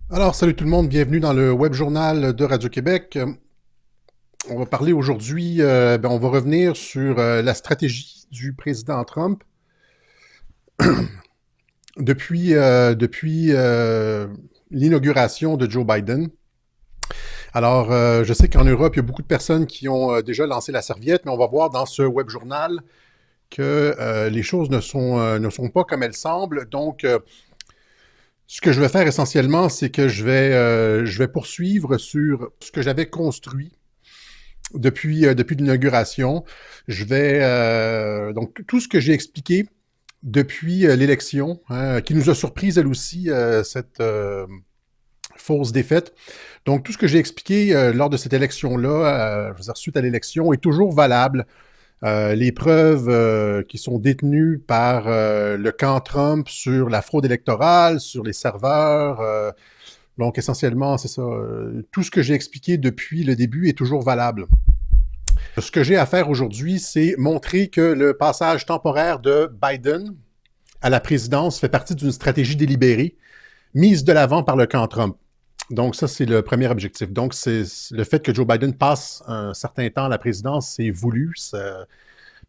Alors, salut tout le monde, bienvenue dans le web journal de Radio-Québec. On va parler aujourd'hui, on va revenir sur la stratégie du président Trump depuis l'inauguration de Joe Biden. Alors, je sais qu'en Europe, il y a beaucoup de personnes qui ont déjà lancé la serviette, mais on va voir dans ce web journal que les choses ne sont pas comme elles semblent. Donc, ce que je vais faire essentiellement, c'est que je vais poursuivre sur ce que j'avais construit depuis l'inauguration. Donc, tout ce que j'ai expliqué depuis l'élection, hein, qui nous a surpris, elle aussi, cette fausse défaite. Donc, tout ce que j'ai expliqué lors de cette élection-là, je veux dire, suite à l'élection, est toujours valable. Les preuves qui sont détenues par le camp Trump sur la fraude électorale, sur les serveurs, donc essentiellement, c'est ça. Tout ce que j'ai expliqué depuis le début est toujours valable. Ce que j'ai à faire aujourd'hui, c'est montrer que le passage temporaire de Biden à la présidence fait partie d'une stratégie délibérée mise de l'avant par le camp Trump. Donc ça, c'est le premier objectif. Donc c'est le fait que Joe Biden passe un certain temps à la présidence, c'est voulu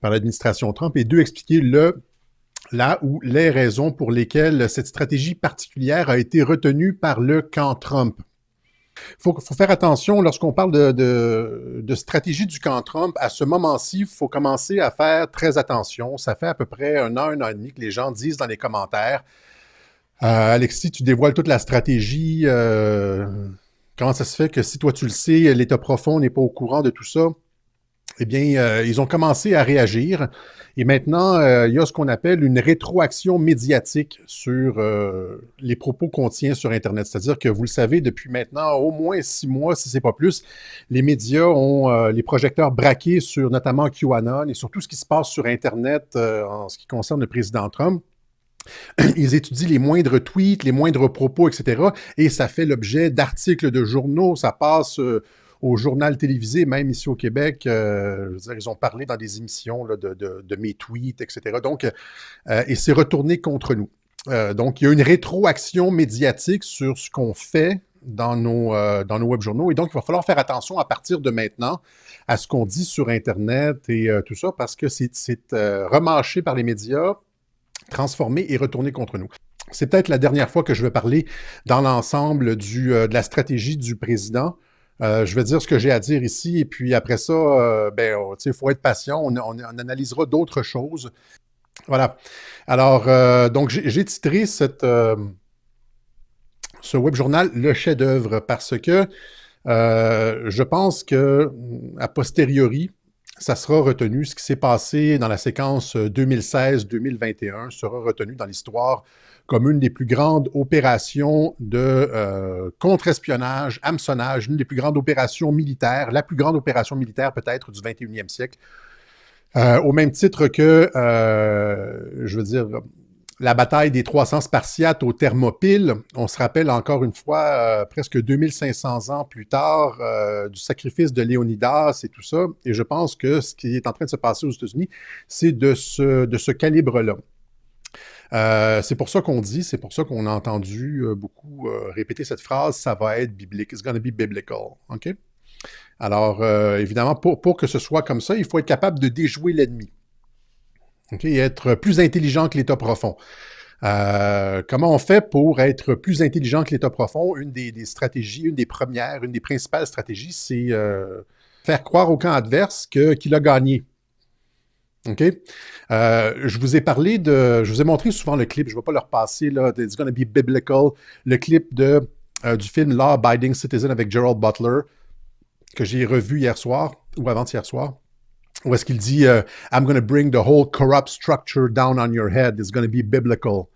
par l'administration Trump. Et deux, expliquer là où les raisons pour lesquelles cette stratégie particulière a été retenue par le camp Trump. Faut faire attention lorsqu'on parle de stratégie du camp Trump. À ce moment-ci, il faut commencer à faire très attention. Ça fait à peu près un an et demi que les gens disent dans les commentaires Alexis, tu dévoiles toute la stratégie. Comment ça se fait que si toi tu le sais, l'État profond n'est pas au courant de tout ça? Eh bien, ils ont commencé à réagir. Et maintenant, il y a ce qu'on appelle une rétroaction médiatique sur les propos qu'on tient sur Internet. C'est-à-dire que vous le savez, depuis maintenant au moins 6 mois, si c'est pas plus, les médias ont les projecteurs braqués sur notamment QAnon et sur tout ce qui se passe sur Internet en ce qui concerne le président Trump. Ils étudient les moindres tweets, les moindres propos, etc. Et ça fait l'objet d'articles de journaux. Ça passe au journal télévisé, même ici au Québec. Je veux dire, ils ont parlé dans des émissions là, de mes tweets, etc. Donc, et c'est retourné contre nous. Donc, il y a une rétroaction médiatique sur ce qu'on fait dans nos web journaux. Et donc, il va falloir faire attention à partir de maintenant à ce qu'on dit sur Internet et tout ça, parce que c'est remâché par les médias, transformé et retourné contre nous. C'est peut-être la dernière fois que je vais parler dans l'ensemble de la stratégie du président. Je vais dire ce que j'ai à dire ici, et puis après ça, il faut être patient, on analysera d'autres choses. Voilà. Alors, donc, j'ai titré ce web journal Le chef-d'œuvre parce que je pense que, a posteriori, ça sera retenu. Ce qui s'est passé dans la séquence 2016-2021 sera retenu dans l'histoire comme une des plus grandes opérations de contre-espionnage, hameçonnage, une des plus grandes opérations militaires, la plus grande opération militaire peut-être du 21e siècle. Au même titre que, je veux dire, la bataille des 300 Spartiates aux Thermopyles, on se rappelle encore une fois, presque 2500 ans plus tard, du sacrifice de Léonidas et tout ça. Et je pense que ce qui est en train de se passer aux États-Unis, c'est de ce calibre-là. C'est pour ça qu'on dit, c'est pour ça qu'on a entendu beaucoup répéter cette phrase, ça va être biblique, it's gonna be biblical. OK? Alors, évidemment, pour que ce soit comme ça, il faut être capable de déjouer l'ennemi. Okay? Et être plus intelligent que l'État profond. Comment on fait pour être plus intelligent que l'État profond? Une des stratégies, une des premières, une des principales stratégies, c'est faire croire au camp adverse qu'il a gagné. OK? Je vous ai montré souvent le clip, je ne vais pas le repasser, là, It's Gonna Be Biblical, le clip du film Law Abiding Citizen avec Gerald Butler, que j'ai revu hier soir, ou avant-hier soir, où est-ce qu'il dit I'm going to bring the whole corrupt structure down on your head. It's going to be biblical.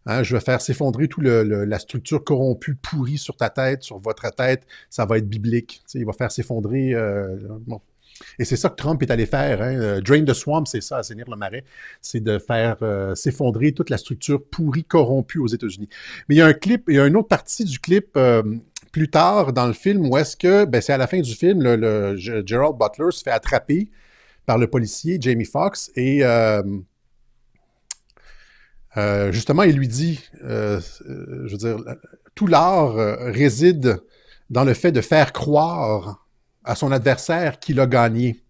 Hein, je vais faire s'effondrer toute la structure corrompue, pourrie sur ta tête, sur votre tête. Ça va être biblique. Tu sais, il va faire s'effondrer. Bon. Et c'est ça que Trump est allé faire. Hein. Drain the swamp, c'est ça, assainir le marais. C'est de faire s'effondrer toute la structure pourrie, corrompue aux États-Unis. Mais il y a un clip, il y a une autre partie du clip plus tard dans le film où est-ce que, c'est à la fin du film, Gerald Butler se fait attraper par le policier Jamie Foxx et justement il lui dit, je veux dire, tout l'art réside dans le fait de faire croire à son adversaire qu'il a gagné.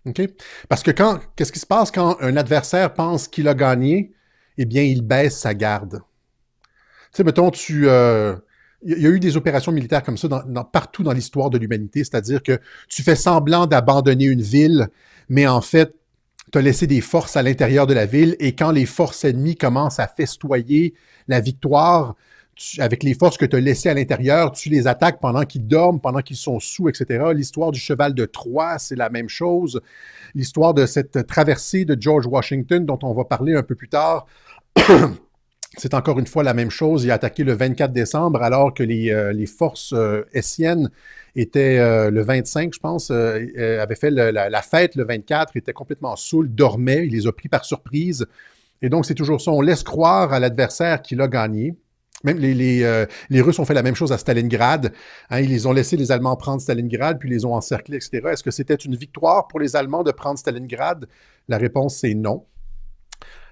Okay? Parce que qu'est-ce qui se passe quand un adversaire pense qu'il a gagné? Eh bien, il baisse sa garde. Tu sais, mettons, il y a eu des opérations militaires comme ça partout dans l'histoire de l'humanité, c'est-à-dire que tu fais semblant d'abandonner une ville, mais en fait, tu as laissé des forces à l'intérieur de la ville, et quand les forces ennemies commencent à festoyer la victoire, avec les forces que tu as laissées à l'intérieur, tu les attaques pendant qu'ils dorment, pendant qu'ils sont sous, etc. L'histoire du cheval de Troie, c'est la même chose. L'histoire de cette traversée de George Washington, dont on va parler un peu plus tard, c'est encore une fois la même chose. Il a attaqué le 24 décembre, alors que les forces hessiennes étaient le 25, je pense, avaient fait la fête le 24, étaient complètement saouls, dormaient, il les a pris par surprise. Et donc, c'est toujours ça. On laisse croire à l'adversaire qu'il a gagné. Même les Russes ont fait la même chose à Stalingrad. Hein, ils ont laissé les Allemands prendre Stalingrad, puis ils les ont encerclés, etc. Est-ce que c'était une victoire pour les Allemands de prendre Stalingrad? La réponse, c'est non.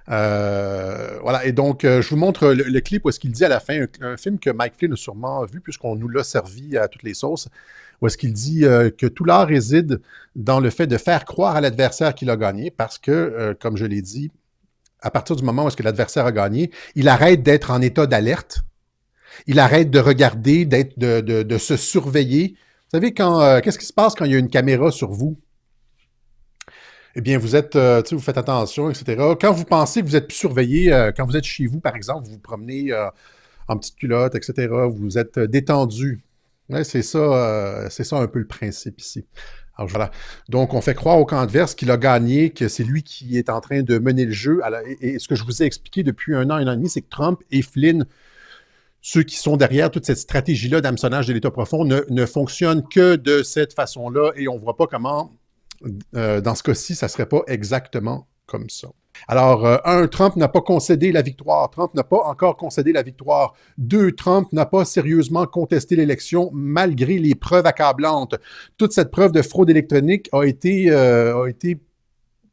Voilà, et donc, je vous montre le clip où est-ce qu'il dit à la fin, un film que Mike Flynn a sûrement vu, puisqu'on nous l'a servi à toutes les sauces, où est-ce qu'il dit que tout l'art réside dans le fait de faire croire à l'adversaire qu'il a gagné, parce que, comme je l'ai dit, à partir du moment où est-ce que l'adversaire a gagné, il arrête d'être en état d'alerte, il arrête de regarder, de se surveiller. Vous savez, qu'est-ce qui se passe quand il y a une caméra sur vous? Eh bien, vous faites attention, etc. Quand vous pensez que vous êtes plus surveillé, quand vous êtes chez vous, par exemple, vous vous promenez en petite culotte, etc., vous êtes détendu. Ouais, c'est ça un peu le principe ici. Alors voilà. Donc, on fait croire au camp adverse qu'il a gagné, que c'est lui qui est en train de mener le jeu. Et ce que je vous ai expliqué depuis un an et demi, c'est que Trump et Flynn, ceux qui sont derrière toute cette stratégie-là d'hameçonnage de l'État profond, ne fonctionnent que de cette façon-là, et on ne voit pas comment, dans ce cas-ci, ça ne serait pas exactement comme ça. Alors, Trump n'a pas concédé la victoire. Trump n'a pas encore concédé la victoire. 2, Trump n'a pas sérieusement contesté l'élection malgré les preuves accablantes. Toute cette preuve de fraude électronique a été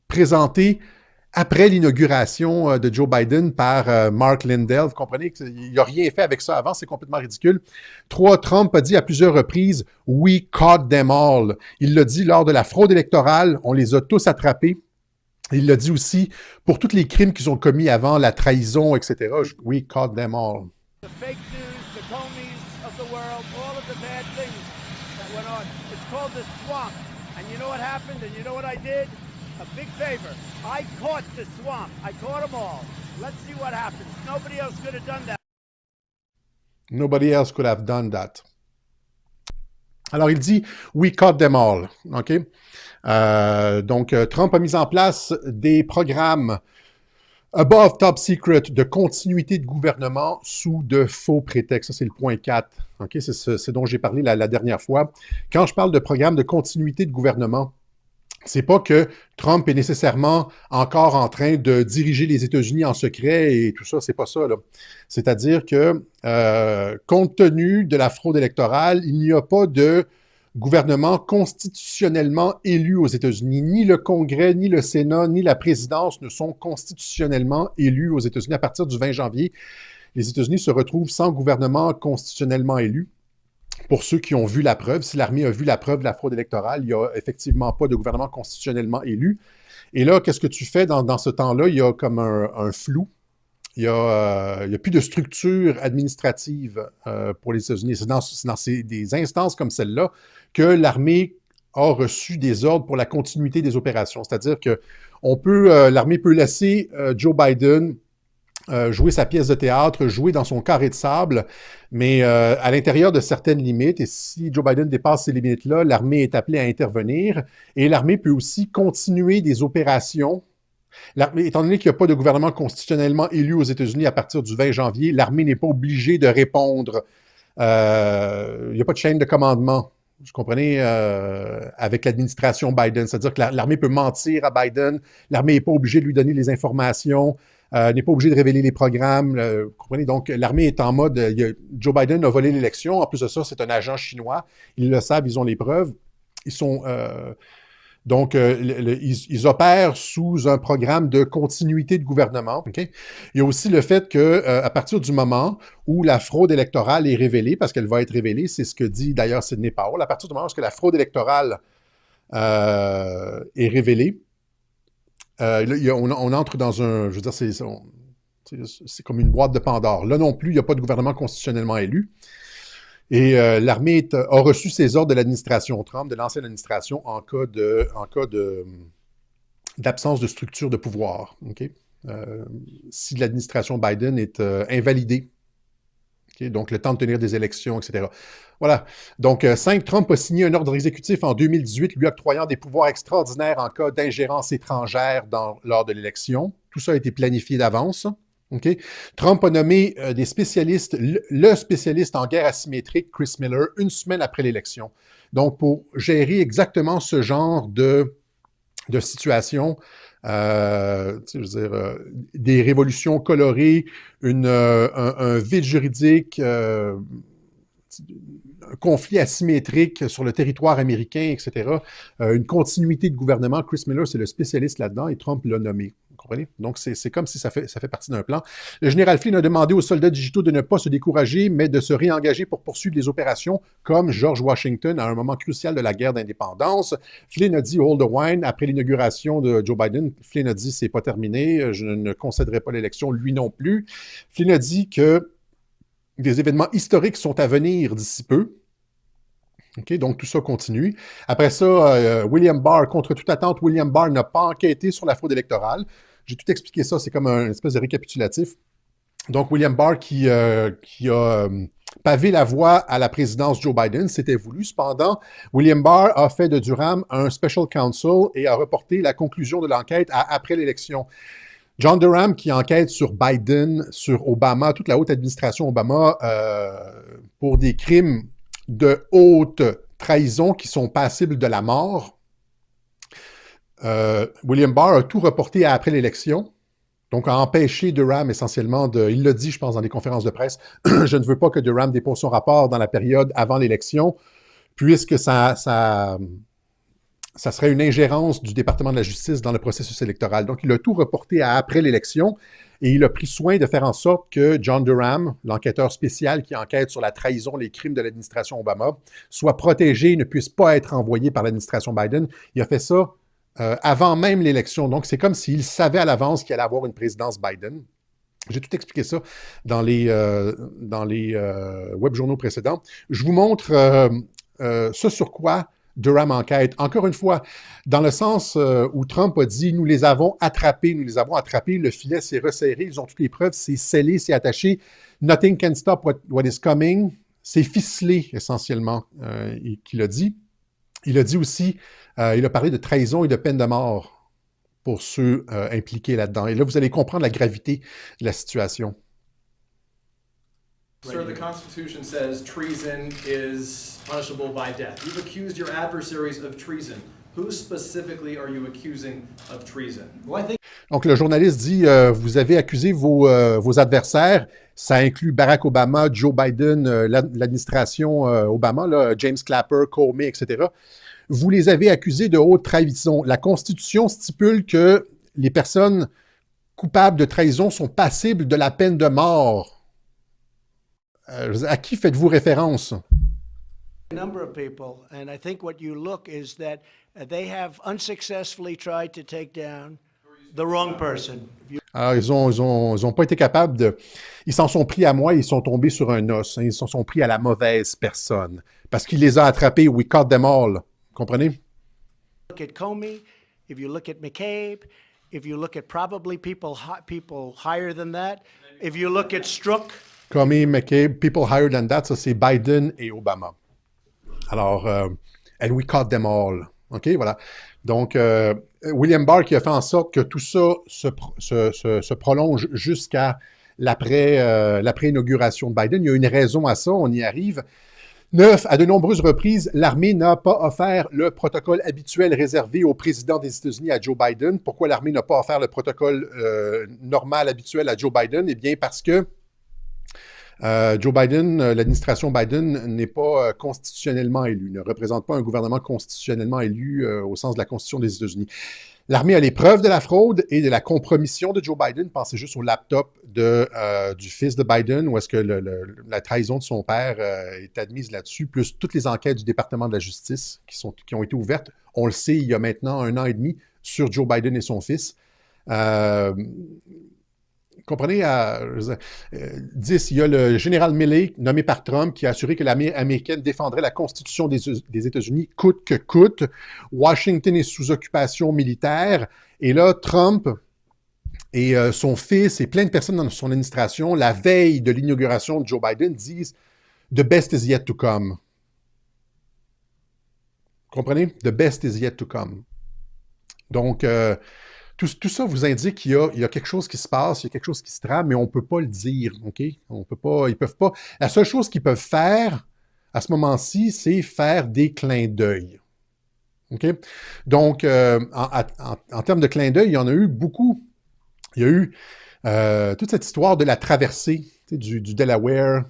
présentée après l'inauguration de Joe Biden par Mark Lindell. Vous comprenez qu'il n'a rien fait avec ça avant, c'est complètement ridicule. 3, Trump a dit à plusieurs reprises « We caught them all ». Il l'a dit lors de la fraude électorale, on les a tous attrapés. Il l'a dit aussi pour tous les crimes qu'ils ont commis avant, la trahison, etc. « We caught them all ». The fake news, the Comeys of the world, all of the bad things that went on. It's called the swamp. And you know what happened? And you know what I did? A big favor. I caught the swamp. I caught them all. Let's see what happens. Nobody else could have done that. Nobody else could have done that. Alors, il dit « We caught them all ». OK? Donc, Trump a mis en place des programmes above top secret de continuité de gouvernement sous de faux prétextes. Ça, c'est le point 4. OK? C'est ce dont j'ai parlé la dernière fois. Quand je parle de programme de continuité de gouvernement, c'est pas que Trump est nécessairement encore en train de diriger les États-Unis en secret et tout ça, c'est pas ça, là. C'est-à-dire que, compte tenu de la fraude électorale, il n'y a pas de gouvernement constitutionnellement élu aux États-Unis. Ni le Congrès, ni le Sénat, ni la présidence ne sont constitutionnellement élus aux États-Unis. À partir du 20 janvier, les États-Unis se retrouvent sans gouvernement constitutionnellement élu. Pour ceux qui ont vu la preuve, si l'armée a vu la preuve de la fraude électorale, il n'y a effectivement pas de gouvernement constitutionnellement élu. Et là, qu'est-ce que tu fais dans ce temps-là? Il y a comme un flou. Il y a plus de structure administrative pour les États-Unis. C'est dans des instances comme celle-là que l'armée a reçu des ordres pour la continuité des opérations. C'est-à-dire que l'armée peut laisser Joe Biden jouer sa pièce de théâtre, jouer dans son carré de sable, mais à l'intérieur de certaines limites, et si Joe Biden dépasse ces limites-là, l'armée est appelée à intervenir, et l'armée peut aussi continuer des opérations. Étant donné qu'il n'y a pas de gouvernement constitutionnellement élu aux États-Unis à partir du 20 janvier, l'armée n'est pas obligée de répondre. Il n'y a pas de chaîne de commandement. Vous comprenez, avec l'administration Biden. C'est-à-dire que l'armée peut mentir à Biden, l'armée n'est pas obligée de lui donner les informations, n'est pas obligée de révéler les programmes. Vous comprenez? Donc, l'armée est en mode, Joe Biden a volé l'élection. En plus de ça, c'est un agent chinois. Ils le savent, ils ont les preuves. Ils sont Donc, ils opèrent sous un programme de continuité de gouvernement. Okay? Il y a aussi le fait que, à partir du moment où la fraude électorale est révélée, parce qu'elle va être révélée, c'est ce que dit d'ailleurs Sidney Powell, à partir du moment où la fraude électorale est révélée, on entre dans un, je veux dire, c'est comme une boîte de Pandore. Là non plus, il n'y a pas de gouvernement constitutionnellement élu. Et l'armée a reçu ses ordres de l'administration Trump, de l'ancienne administration, en cas d'absence de structure de pouvoir. Okay? Si l'administration Biden est invalidée, okay? Donc le temps de tenir des élections, etc. Voilà. Donc, 5, Trump a signé un ordre exécutif en 2018 lui octroyant des pouvoirs extraordinaires en cas d'ingérence étrangère lors de l'élection. Tout ça a été planifié d'avance. Okay? Trump a nommé des spécialistes, le spécialiste en guerre asymétrique, Chris Miller, une semaine après l'élection. Donc, pour gérer exactement ce genre de situation, je veux dire, des révolutions colorées, un vide juridique, un conflit asymétrique sur le territoire américain, etc. Une continuité de gouvernement. Chris Miller, c'est le spécialiste là-dedans et Trump l'a nommé. Vous comprenez? Donc, c'est comme si ça fait partie d'un plan. Le général Flynn a demandé aux soldats digitaux de ne pas se décourager, mais de se réengager pour poursuivre des opérations comme George Washington à un moment crucial de la guerre d'indépendance. Flynn a dit hold the wine après l'inauguration de Joe Biden. Flynn a dit c'est pas terminé, je ne concéderai pas l'élection, lui non plus. Flynn a dit que des événements historiques sont à venir d'ici peu. Okay, donc, tout ça continue. Après ça, William Barr, contre toute attente, William Barr n'a pas enquêté sur la fraude électorale. J'ai tout expliqué ça, c'est comme un espèce de récapitulatif. Donc, William Barr qui a pavé la voie à la présidence Joe Biden, c'était voulu. Cependant, William Barr a fait de Durham un special counsel et a reporté la conclusion de l'enquête après l'élection. John Durham, qui enquête sur Biden, sur Obama, toute la haute administration Obama, pour des crimes de haute trahison qui sont passibles de la mort. William Barr a tout reporté après l'élection, donc a empêché Durham essentiellement de... Il l'a dit, je pense, dans des conférences de presse, je ne veux pas que Durham dépose son rapport dans la période avant l'élection, puisque ça serait une ingérence du département de la justice dans le processus électoral. Donc, il a tout reporté à après l'élection et il a pris soin de faire en sorte que John Durham, l'enquêteur spécial qui enquête sur la trahison, les crimes de l'administration Obama, soit protégé et ne puisse pas être envoyé par l'administration Biden. Il a fait ça avant même l'élection. Donc, c'est comme s'il savait à l'avance qu'il allait avoir une présidence Biden. J'ai tout expliqué ça dans les web journaux précédents. Je vous montre ce sur quoi Durham enquête. Encore une fois, dans le sens où Trump a dit « nous les avons attrapés, le filet s'est resserré, ils ont toutes les preuves, c'est scellé, c'est attaché, nothing can stop what is coming », c'est ficelé essentiellement, qu'il a dit. Il a dit aussi, il a parlé de trahison et de peine de mort pour ceux impliqués là-dedans. Et là, vous allez comprendre la gravité de la situation. Sir, the Constitution says treason is punishable by death. You've accused your adversaries of treason. Who specifically are you accusing of treason? Well, I think... Donc, le journaliste dit, vous avez accusé vos adversaires. Ça inclut Barack Obama, Joe Biden, l'administration Obama, là, James Clapper, Comey, etc. Vous les avez accusés de haute trahison. La Constitution stipule que les personnes coupables de trahison sont passibles de la peine de mort. À qui faites-vous référence? A number of people, and I think what you look is that they have unsuccessfully tried to take down the wrong person. Alors, ils ont pas été capables de... Ils s'en sont pris à moi, ils sont tombés sur un os. Hein, ils s'en sont pris à la mauvaise personne. Parce qu'il les a attrapés. We caught them all. Comprenez? Look at Comey, if you look at McCabe, if you look at probably people higher than that, if you look at Strzok... Comey, McCabe, people higher than that, ça c'est Biden et Obama. Alors, and we caught them all. OK, voilà. Donc, William Barr qui a fait en sorte que tout ça se prolonge jusqu'à l'après-inauguration de Biden. Il y a une raison à ça, on y arrive. 9, à de nombreuses reprises, l'armée n'a pas offert le protocole habituel réservé au président des États-Unis à Joe Biden. Pourquoi l'armée n'a pas offert le protocole normal habituel à Joe Biden? Eh bien, parce que Joe Biden, l'administration Biden n'est pas constitutionnellement élue, ne représente pas un gouvernement constitutionnellement élu au sens de la Constitution des États-Unis. L'armée a les preuves de la fraude et de la compromission de Joe Biden. Pensez juste au laptop du fils de Biden, où est-ce que la trahison de son père est admise là-dessus, plus toutes les enquêtes du département de la justice qui ont été ouvertes. On le sait, il y a maintenant 1 an et demi sur Joe Biden et son fils. Comprenez, 10, il y a le général Milley, nommé par Trump, qui a assuré que l'armée américaine défendrait la Constitution des États-Unis coûte que coûte. Washington est sous occupation militaire. Et là, Trump et son fils et plein de personnes dans son administration, la veille de l'inauguration de Joe Biden, disent « The best is yet to come ». Comprenez? « The best is yet to come ». Donc, tout ça vous indique qu'il y a quelque chose qui se passe, il y a quelque chose qui se trame, mais on ne peut pas le dire, OK? On peut pas, ils peuvent pas. La seule chose qu'ils peuvent faire à ce moment-ci, c'est faire des clins d'œil. OK? Donc, en termes de clins d'œil, il y en a eu beaucoup. Il y a eu toute cette histoire de la traversée du Delaware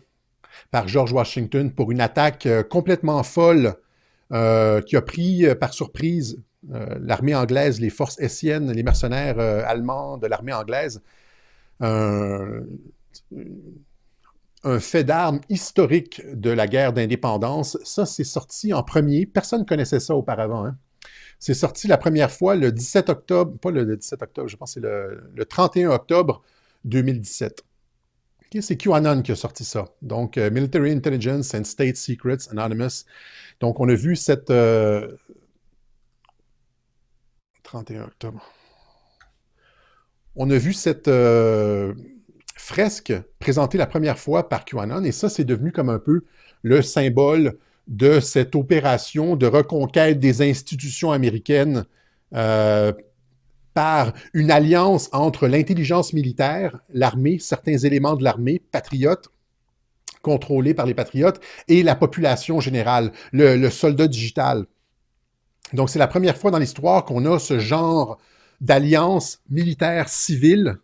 par George Washington pour une attaque complètement folle qui a pris par surprise l'armée anglaise, les forces hessiennes, les mercenaires allemands de l'armée anglaise. Un fait d'armes historique de la guerre d'indépendance. Ça, c'est sorti en premier. Personne ne connaissait ça auparavant. Hein. C'est sorti la première fois le 17 octobre, pas le 17 octobre, je pense que c'est le 31 octobre 2017. Okay, c'est QAnon qui a sorti ça. Donc, Military Intelligence and State Secrets Anonymous. Donc, on a vu cette... 31 octobre. On a vu cette fresque présentée la première fois par QAnon, et ça, c'est devenu comme un peu le symbole de cette opération de reconquête des institutions américaines par une alliance entre l'intelligence militaire, l'armée, certains éléments de l'armée, patriotes, contrôlés par les patriotes, et la population générale, le soldat digital. Donc, c'est la première fois dans l'histoire qu'on a ce genre d'alliance militaire civile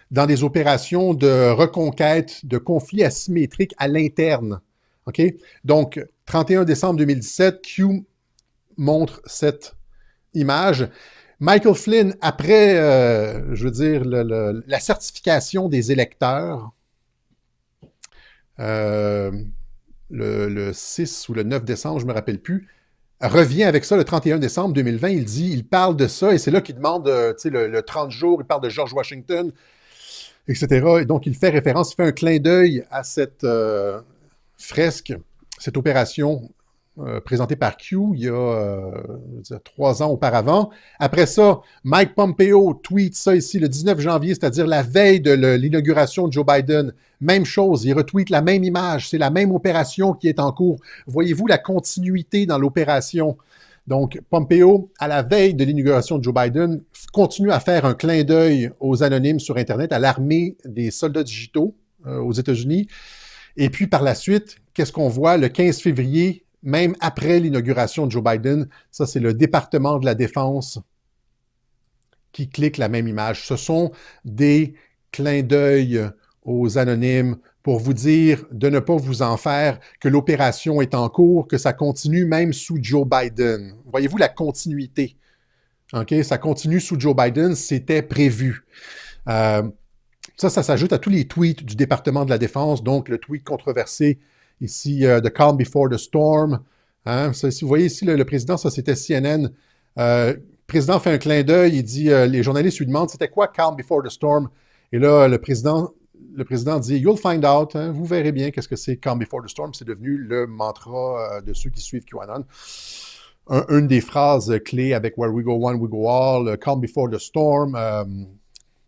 dans des opérations de reconquête, de conflits asymétriques à l'interne. OK? Donc, 31 décembre 2017, Q montre cette image. Michael Flynn, après, je veux dire, la certification des électeurs, le 6 ou le 9 décembre, je ne me rappelle plus, revient avec ça le 31 décembre 2020. Il parle de ça, et c'est là qu'il demande le 30 jours, il parle de George Washington, etc. Et donc, il fait référence, il fait un clin d'œil à cette fresque, cette opération présentée par Q il y a 3 ans auparavant. Après ça, Mike Pompeo tweet ça ici le 19 janvier, c'est-à-dire la veille de l'inauguration de Joe Biden. Même chose, il retweet la même image, c'est la même opération qui est en cours. Voyez-vous la continuité dans l'opération? Donc, Pompeo, à la veille de l'inauguration de Joe Biden, continue à faire un clin d'œil aux anonymes sur Internet, à l'armée des soldats digitaux aux États-Unis. Et puis, par la suite, qu'est-ce qu'on voit le 15 février, même après l'inauguration de Joe Biden? Ça, c'est le département de la Défense qui clique la même image. Ce sont des clins d'œil aux anonymes pour vous dire de ne pas vous en faire, que l'opération est en cours, que ça continue même sous Joe Biden. Voyez-vous la continuité? Okay? Ça continue sous Joe Biden, c'était prévu. Ça s'ajoute à tous les tweets du département de la Défense, donc le tweet controversé ici, The Calm Before the Storm. Hein? Ça, si vous voyez ici le président, ça c'était CNN. Le président fait un clin d'œil, il dit, les journalistes lui demandent, c'était quoi Calm Before the Storm? Et là, le président dit « You'll find out hein, », vous verrez bien qu'est-ce que c'est « Calm Before the Storm », c'est devenu le mantra de ceux qui suivent QAnon. Une des phrases clés avec « Where we go one, we go all »,« Calm Before the Storm »,«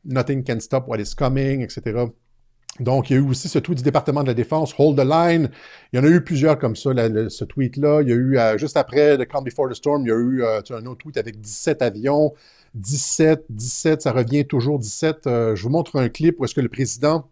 Nothing can stop what is coming », etc. Donc, il y a eu aussi ce tweet du département de la Défense, « Hold the line ». Il y en a eu plusieurs comme ça, ce tweet-là. Il y a eu, juste après le « Calm Before the Storm », il y a eu un autre tweet avec 17 avions. 17, ça revient toujours 17. Je vous montre un clip où est-ce que le président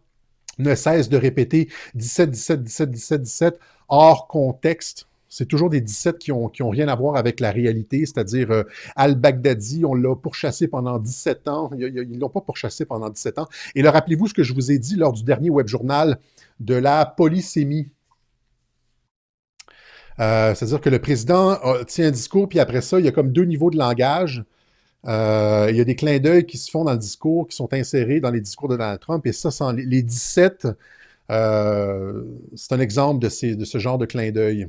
ne cesse de répéter 17, 17, 17, 17, 17, hors contexte. C'est toujours des 17 qui ont rien à voir avec la réalité, c'est-à-dire Al-Baghdadi, on l'a pourchassé pendant 17 ans. Ils l'ont pas pourchassé pendant 17 ans. Et là, rappelez-vous ce que je vous ai dit lors du dernier web journal de la polysémie. C'est-à-dire que le président tient un discours, puis après ça, il y a comme deux niveaux de langage. Il y a des clins d'œil qui se font dans le discours, qui sont insérés dans les discours de Donald Trump, et ça, les 17, c'est un exemple de ce genre de clin d'œil.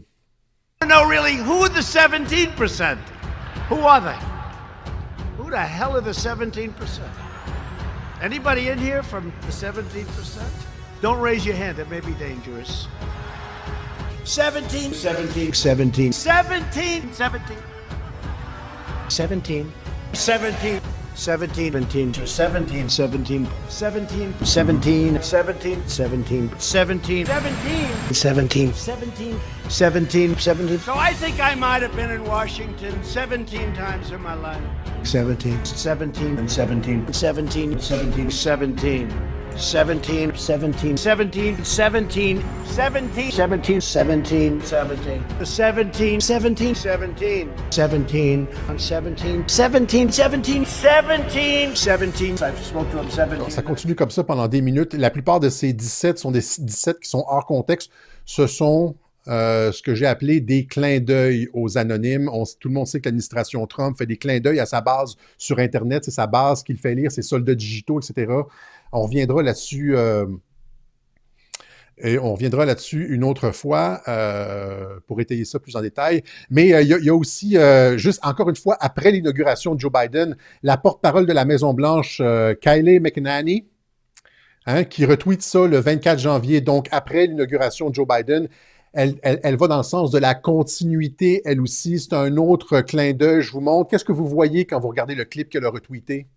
No, really, who are the 17%? Who are they? Who the hell are the 17%? Anybody in here from the 17%? Don't raise your hand, it may be dangerous. 17, 17, 17, 17, 17, 17, 17, 17, 17, 17, 17, 17, 17, 17, 17, 17, 17, 17, 17, 17. So I think I might have been in Washington 17 times in my life. 17, 17, and 17, 17, 17, 17. 17, 17, 17, 17, 17, 17, 17, 17, 17, 17, 17, 17, 17, 17, 17, 17, 17. I've spoken to him 17. Alors, ça continue comme ça pendant des minutes. La plupart de ces 17 sont des 17 qui sont hors contexte. Ce sont ce que j'ai appelé des clins d'œil aux anonymes. Tout le monde sait que l'administration Trump fait des clins d'œil à sa base sur Internet. C'est sa base qu'il fait lire, ses soldats digitaux, etc. On reviendra là-dessus une autre fois pour étayer ça plus en détail. Mais il y a aussi, juste encore une fois, après l'inauguration de Joe Biden, la porte-parole de la Maison-Blanche, Kayleigh McEnany, qui retweet ça le 24 janvier, donc après l'inauguration de Joe Biden. Elle va dans le sens de la continuité, elle aussi. C'est un autre clin d'œil. Je vous montre. Qu'est-ce que vous voyez quand vous regardez le clip qu'elle a retweeté?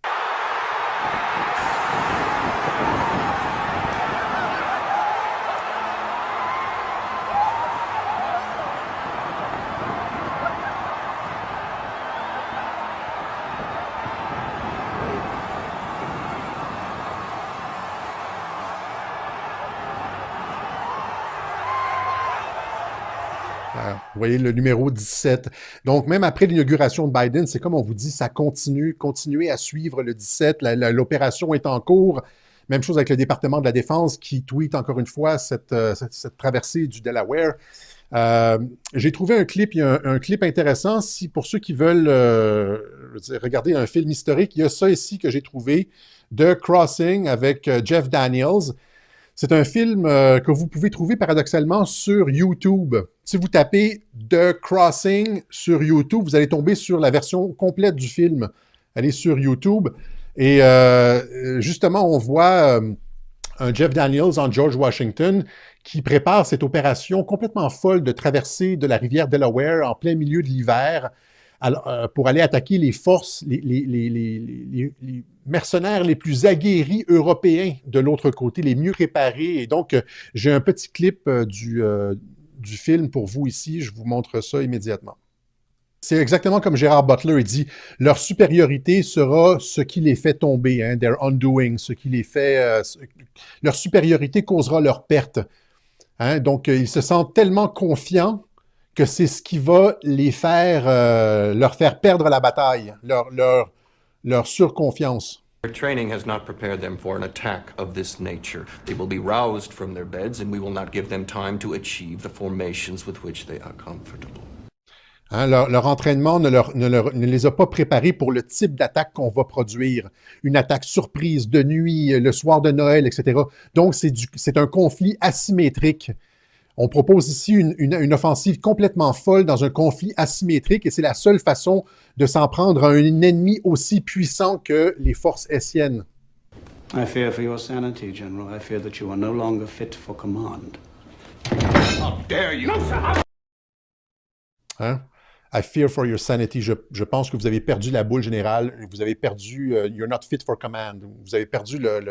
Vous voyez le numéro 17. Donc, même après l'inauguration de Biden, c'est comme on vous dit, ça continue. Continuez à suivre le 17. L'opération est en cours. Même chose avec le département de la Défense qui tweet encore une fois cette traversée du Delaware. J'ai trouvé un clip, il y a un clip intéressant. Pour ceux qui veulent regarder un film historique, il y a ça ici que j'ai trouvé, The Crossing avec Jeff Daniels. C'est un film que vous pouvez trouver paradoxalement sur YouTube. Si vous tapez The Crossing sur YouTube, vous allez tomber sur la version complète du film. Allez sur YouTube. Et justement, on voit un Jeff Daniels en George Washington qui prépare cette opération complètement folle de traversée de la rivière Delaware en plein milieu de l'hiver pour aller attaquer les forces, les mercenaires les plus aguerris européens de l'autre côté, les mieux préparés. Et donc, j'ai un petit clip du film pour vous ici. Je vous montre ça immédiatement. C'est exactement comme Gérard Butler, il dit, leur supériorité sera ce qui les fait tomber, their undoing, ce qui les fait... leur supériorité causera leur perte. Donc, ils se sentent tellement confiants que c'est ce qui va leur faire perdre la bataille, leur surconfiance. Their training has not prepared them for an attack of this nature. They will be roused from their beds and we will not give them time to achieve the formations with which they are comfortable. Leur entraînement ne les a pas préparés pour le type d'attaque qu'on va produire. Une attaque surprise de nuit, le soir de Noël, etc. Donc, c'est un conflit asymétrique. On propose ici une offensive complètement folle dans un conflit asymétrique et c'est la seule façon de s'en prendre à un ennemi aussi puissant que les forces hessiennes. I fear for your sanity, General. I fear that you are no longer fit for command. How dare you! No, sir! I fear for your sanity. Je pense que vous avez perdu la boule générale. Vous avez perdu you're not fit for command. Vous avez perdu la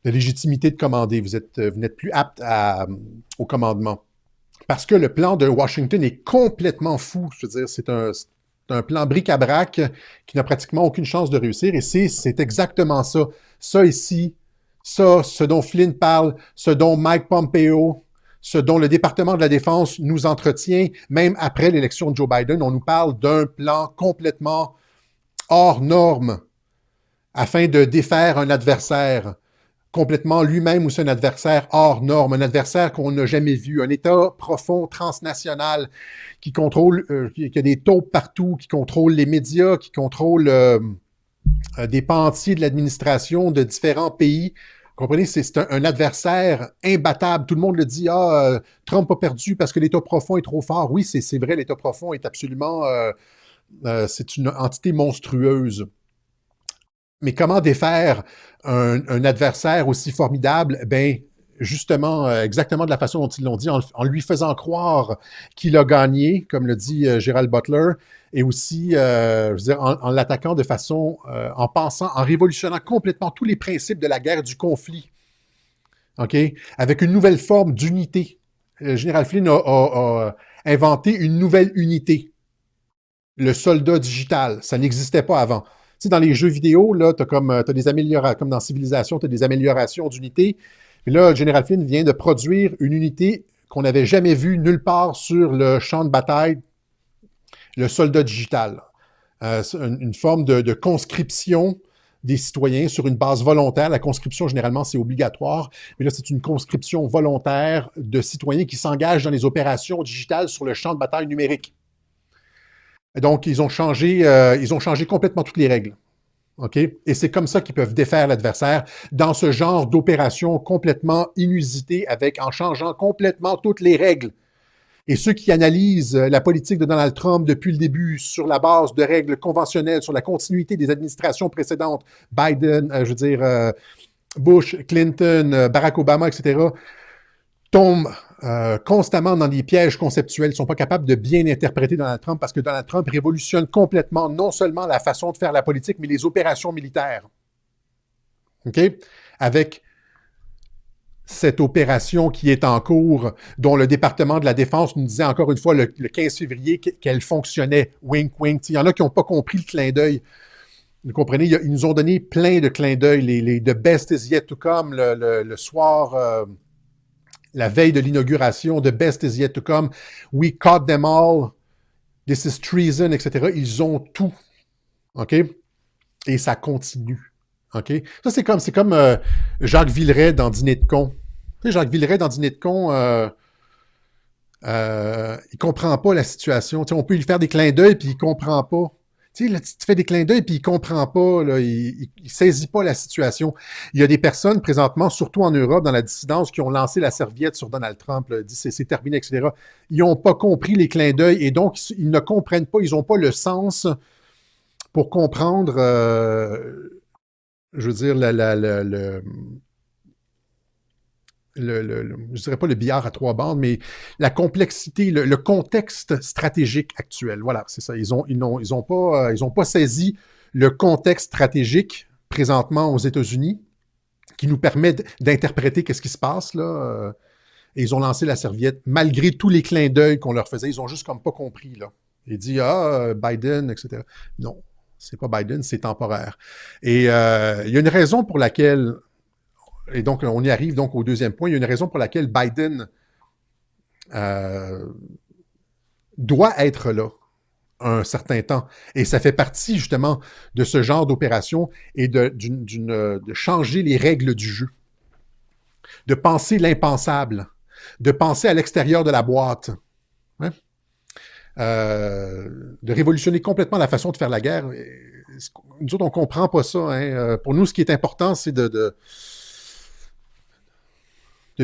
légitimité de commander. Vous n'êtes plus apte au commandement. Parce que le plan de Washington est complètement fou. Je veux dire, c'est un plan bric-à-brac qui n'a pratiquement aucune chance de réussir. Et c'est exactement ça. Ça ici, ce dont Flynn parle, ce dont Mike Pompeo, ce dont le département de la Défense nous entretient, même après l'élection de Joe Biden. On nous parle d'un plan complètement hors norme afin de défaire un adversaire complètement lui-même ou c'est un adversaire hors norme, un adversaire qu'on n'a jamais vu, un État profond, transnational, qui contrôle, qui a des taupes partout, qui contrôle les médias, qui contrôle des pans entiers de l'administration de différents pays. Vous comprenez, c'est un adversaire imbattable. Tout le monde le dit, Trump a perdu parce que l'État profond est trop fort. Oui, c'est vrai, l'État profond est absolument... c'est une entité monstrueuse. Mais comment défaire un adversaire aussi formidable? Ben, justement, exactement de la façon dont ils l'ont dit, en lui faisant croire qu'il a gagné, comme le dit Gerald Butler, et aussi, je veux dire, en l'attaquant de façon, en pensant, en révolutionnant complètement tous les principes de la guerre, du conflit, OK? Avec une nouvelle forme d'unité. Général Flynn a inventé une nouvelle unité, le soldat digital. Ça n'existait pas avant. Tu sais, dans les jeux vidéo, là, t'as des améliorations, comme dans Civilisation, tu as des améliorations d'unités. Et là, General Flynn vient de produire une unité qu'on n'avait jamais vue nulle part sur le champ de bataille, le soldat digital. Une forme de conscription des citoyens sur une base volontaire. La conscription, généralement, c'est obligatoire, mais là, c'est une conscription volontaire de citoyens qui s'engagent dans les opérations digitales sur le champ de bataille numérique. Donc, ils ont changé complètement toutes les règles. OK? Et c'est comme ça qu'ils peuvent défaire l'adversaire dans ce genre d'opération complètement inusitée en changeant complètement toutes les règles. Et ceux qui analysent la politique de Donald Trump depuis le début sur la base de règles conventionnelles, sur la continuité des administrations précédentes, Biden, Bush, Clinton, Barack Obama, etc., tombent constamment dans des pièges conceptuels. Ils ne sont pas capables de bien interpréter Donald Trump parce que Donald Trump révolutionne complètement non seulement la façon de faire la politique, mais les opérations militaires. OK? Avec cette opération qui est en cours, dont le département de la Défense nous disait encore une fois le 15 février qu'elle fonctionnait. Wink, wink. Il y en a qui n'ont pas compris le clin d'œil. Vous comprenez? Ils nous ont donné plein de clins d'œil. Les The Best is yet to come, le soir... la veille de l'inauguration, The best is yet to come, we caught them all, this is treason, etc. Ils ont tout. OK? Et ça continue. OK? Ça, c'est comme Jacques Villeray dans Dîner de con. Tu sais, Jacques Villeray dans Dîner de con, il comprend pas la situation. Tu sais, on peut lui faire des clins d'œil, puis il comprend pas. Tu sais, là, tu fais des clins d'œil, puis il comprend pas, là, il saisit pas la situation. Il y a des personnes, présentement, surtout en Europe, dans la dissidence, qui ont lancé la serviette sur Donald Trump, là, dit c'est terminé, etc. Ils n'ont pas compris les clins d'œil, et donc, ils ne comprennent pas, ils n'ont pas le sens pour comprendre, je veux dire, je dirais pas le billard à trois bandes, mais la complexité, le contexte stratégique actuel. Voilà, c'est ça. Ils ont pas saisi le contexte stratégique présentement aux États-Unis qui nous permet d'interpréter qu'est-ce qui se passe là. Et ils ont lancé la serviette malgré tous les clins d'œil qu'on leur faisait. Ils ont juste comme pas compris là. Ils disent Biden, etc. Non, c'est pas Biden, c'est temporaire. Et il y a une raison pour laquelle. Et donc, on y arrive donc au deuxième point. Il y a une raison pour laquelle Biden doit être là un certain temps. Et ça fait partie, justement, de ce genre d'opération et de changer les règles du jeu. De penser l'impensable. De penser à l'extérieur de la boîte. Hein? De révolutionner complètement la façon de faire la guerre. Nous autres, on ne comprend pas ça. Hein? Pour nous, ce qui est important, c'est de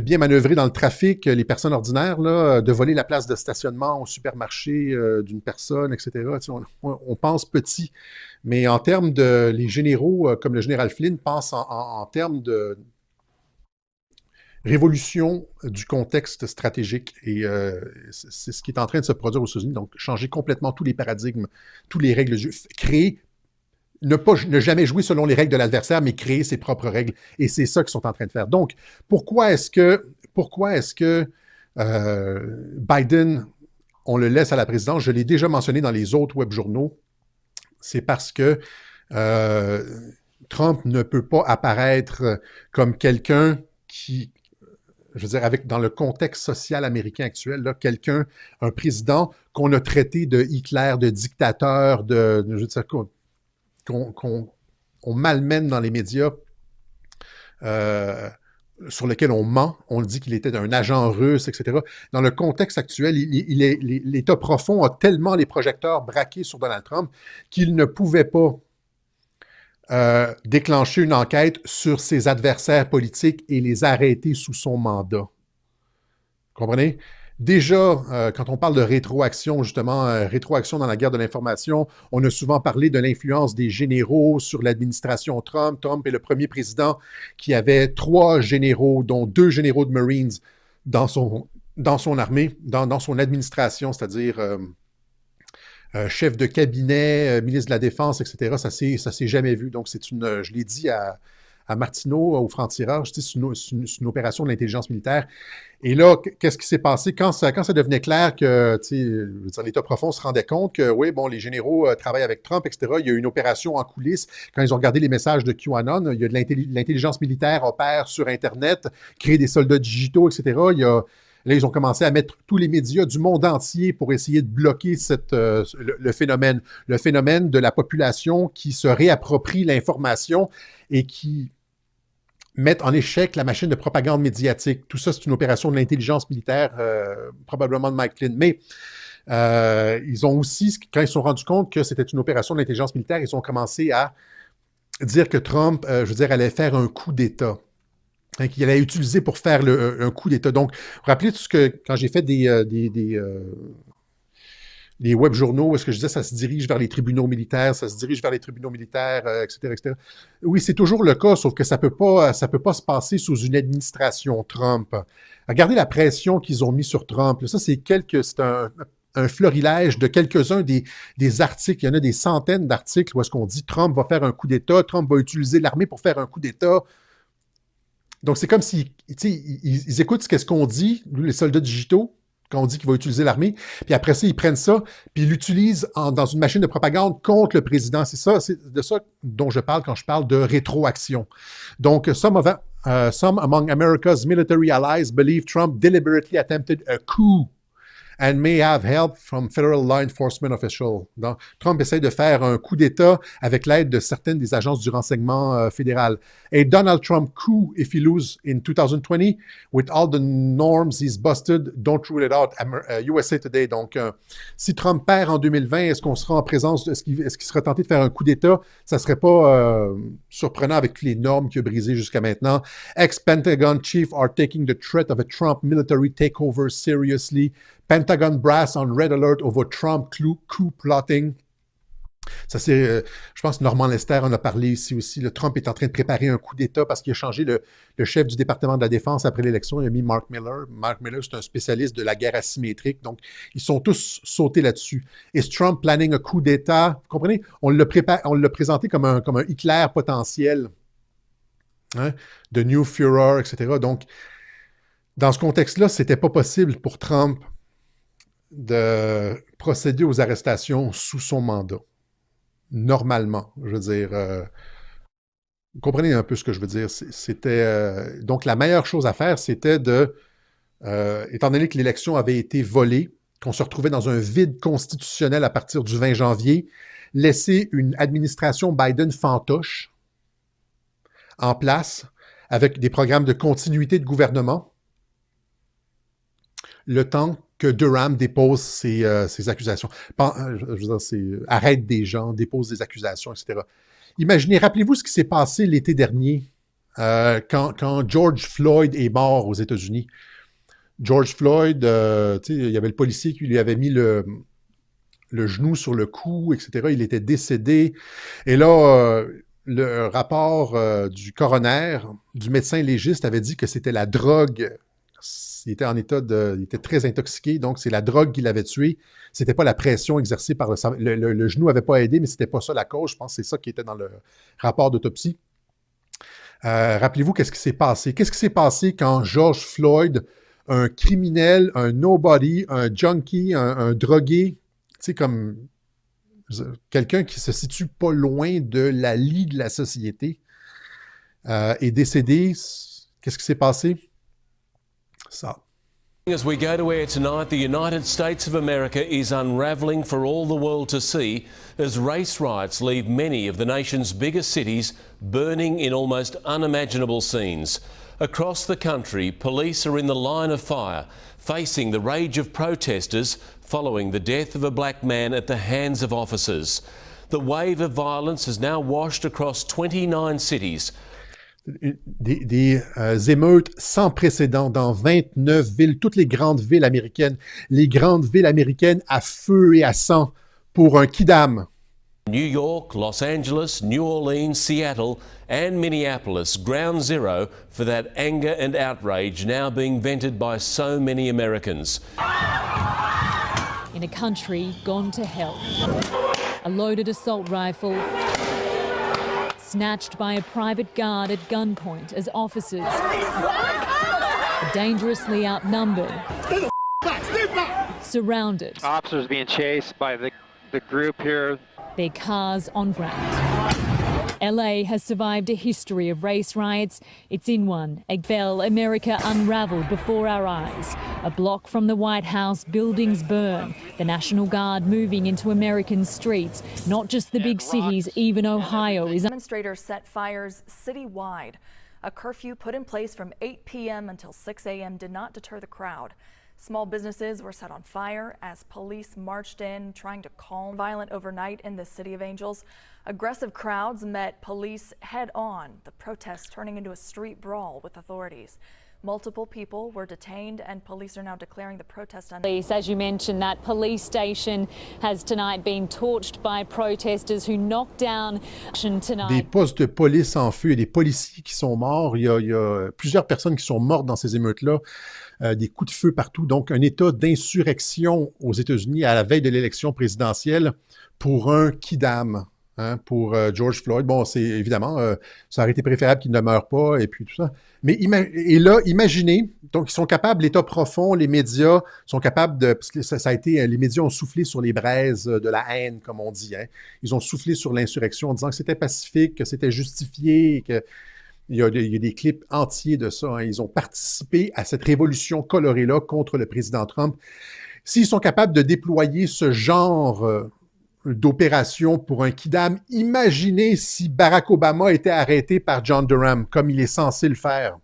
bien manœuvrer dans le trafic, les personnes ordinaires, là, de voler la place de stationnement au supermarché d'une personne, etc. Tu sais, on pense petit, mais en termes de... Les généraux, comme le général Flynn, pensent en termes de révolution du contexte stratégique. Et c'est ce qui est en train de se produire aux États-Unis. Donc, changer complètement tous les paradigmes, toutes les règles, créer... Ne jamais jouer selon les règles de l'adversaire, mais créer ses propres règles. Et c'est ça qu'ils sont en train de faire. Donc, pourquoi est-ce que Biden, on le laisse à la présidence? Je l'ai déjà mentionné dans les autres web journaux. C'est parce que Trump ne peut pas apparaître comme quelqu'un qui je veux dire, dans le contexte social américain actuel, là, un président qu'on a traité de Hitler, de dictateur, je veux dire, qu'on malmène dans les médias, sur lequel on ment, on dit qu'il était un agent russe, etc. Dans le contexte actuel, l'État profond a tellement les projecteurs braqués sur Donald Trump qu'il ne pouvait pas déclencher une enquête sur ses adversaires politiques et les arrêter sous son mandat. Comprenez? Déjà, quand on parle de rétroaction, justement, rétroaction dans la guerre de l'information, on a souvent parlé de l'influence des généraux sur l'administration Trump. Trump est le premier président qui avait 3 généraux, dont 2 généraux de Marines dans son armée, dans son administration, c'est-à-dire chef de cabinet, ministre de la Défense, etc. Ça s'est jamais vu. Donc, je l'ai dit à Martineau, au franc-tireur, je dis c'est une opération de l'intelligence militaire. Et là, qu'est-ce qui s'est passé quand ça devenait clair que l'État profond se rendait compte que, oui, bon, les généraux travaillent avec Trump, etc. Il y a eu une opération en coulisses. Quand ils ont regardé les messages de QAnon, il y a de l'intelligence militaire opère sur Internet, créer des soldats digitaux, etc. Là, ils ont commencé à mettre tous les médias du monde entier pour essayer de bloquer le phénomène de la population qui se réapproprie l'information et qui mettent en échec la machine de propagande médiatique. Tout ça, c'est une opération de l'intelligence militaire, probablement de Mike Flynn. Mais ils ont aussi, quand ils se sont rendus compte que c'était une opération de l'intelligence militaire, ils ont commencé à dire que Trump, allait faire un coup d'État. Hein, qu'il allait utiliser pour faire un coup d'État. Donc, vous vous rappelez tout ce que, quand j'ai fait les web journaux, où est-ce que je disais ça se dirige vers les tribunaux militaires, etc., etc. Oui, c'est toujours le cas, sauf que ça peut pas se passer sous une administration Trump. Regardez la pression qu'ils ont mis sur Trump. Ça, c'est un florilège de quelques-uns des articles. Il y en a des centaines d'articles où est-ce qu'on dit Trump va faire un coup d'État, Trump va utiliser l'armée pour faire un coup d'État. Donc, c'est comme si, ils écoutent ce qu'on dit, les soldats digitaux, quand on dit qu'il va utiliser l'armée, puis après ça, ils prennent ça, puis ils l'utilisent dans une machine de propagande contre le président. C'est de ça dont je parle quand je parle de rétroaction. Donc, some among America's military allies believe Trump deliberately attempted a coup and may have help from federal law enforcement officials. Donc, Trump essaie de faire un coup d'État avec l'aide de certaines des agences du renseignement fédéral. A Donald Trump coup if he loses in 2020 with all the norms he's busted, don't rule it out. USA Today. Donc, si Trump perd en 2020, est-ce qu'on sera en présence, est-ce qu'il sera tenté de faire un coup d'État? Ça serait pas surprenant avec toutes les normes qu'il a brisées jusqu'à maintenant. Ex-Pentagon chief are taking the threat of a Trump military takeover seriously. Pentagon brass on red alert over Trump coup plotting. Ça, c'est, je pense que Normand Lester en a parlé ici aussi. Le Trump est en train de préparer un coup d'État parce qu'il a changé le chef du département de la Défense après l'élection. Il a mis Mark Miller. Mark Miller, c'est un spécialiste de la guerre asymétrique. Donc, ils sont tous sautés là-dessus. Is Trump planning a coup d'État? Vous comprenez? On l'a présenté comme un Hitler potentiel. Hein? The New Führer, etc. Donc, dans ce contexte-là, c'était pas possible pour Trump de procéder aux arrestations sous son mandat. Normalement, je veux dire, vous comprenez un peu ce que je veux dire. C'était donc la meilleure chose à faire, c'était étant donné que l'élection avait été volée, qu'on se retrouvait dans un vide constitutionnel à partir du 20 janvier, laisser une administration Biden fantoche en place avec des programmes de continuité de gouvernement, le temps que Durham dépose ses accusations. Je veux dire, arrête des gens, dépose des accusations, etc. Imaginez, rappelez-vous ce qui s'est passé l'été dernier, quand George Floyd est mort aux États-Unis. George Floyd, il y avait le policier qui lui avait mis le genou sur le cou, etc. Il était décédé. Et là, le rapport du coroner, du médecin légiste, avait dit que c'était la drogue. Il était il était très intoxiqué, donc c'est la drogue qui l'avait tué. C'était pas la pression exercée par le genou n'avait pas aidé, mais c'était pas ça la cause. Je pense que c'est ça qui était dans le rapport d'autopsie. Rappelez-vous qu'est-ce qui s'est passé. Qu'est-ce qui s'est passé quand George Floyd, un criminel, un nobody, un junkie, un drogué, tu sais, comme quelqu'un qui se situe pas loin de la lie de la société, est décédé. Qu'est-ce qui s'est passé? ça. As we go to air tonight, the United States of America is unravelling for all the world to see as race riots leave many of the nation's biggest cities burning in almost unimaginable scenes. Across the country, police are in the line of fire, facing the rage of protesters following the death of a black man at the hands of officers. The wave of violence has now washed across 29 cities. Des émeutes sans précédent dans 29 villes, toutes les grandes villes américaines à feu et à sang pour un kidam. New York, Los Angeles, New Orleans, Seattle and Minneapolis, ground zero for that anger and outrage now being vented by so many Americans. In a country gone to hell, a loaded assault rifle snatched by a private guard at gunpoint as officers are dangerously outnumbered, surrounded. Officers being chased by the group here. Their cars on ground. LA has survived a history of race riots. It's in one. Fell, America unravelled before our eyes. A block from the White House, buildings burn. The National Guard moving into American streets. Not just the big cities, even Ohio is. Demonstrators set fires citywide. A curfew put in place from 8 p.m. until 6 a.m. did not deter the crowd. Small businesses were set on fire as police marched in, trying to calm violent overnight in the City of Angels. Aggressive crowds met police head-on, the protests turning into a street brawl with authorities. Multiple people were detained and police are now declaring the protest Police, as you mentioned, that police station has tonight been torched by protesters who knocked down tonight. Des postes de police en feu, des policiers qui sont morts. Il y a plusieurs personnes qui sont mortes dans ces émeutes-là. Des coups de feu partout. Donc, un état d'insurrection aux États-Unis à la veille de l'élection présidentielle pour un kidam. Hein, pour George Floyd. Bon, c'est évidemment, ça aurait été préférable qu'il ne meure pas et puis tout ça. Mais et là, imaginez, donc ils sont capables, l'État profond, les médias sont capables de, parce que ça a été, les médias ont soufflé sur les braises de la haine, comme on dit. Hein. Ils ont soufflé sur l'insurrection en disant que c'était pacifique, que c'était justifié, que il y a des clips entiers de ça. Hein. Ils ont participé à cette révolution colorée-là contre le président Trump. S'ils sont capables de déployer ce genre d'opération pour un kidam, imaginez si Barack Obama était arrêté par John Durham, comme il est censé le faire.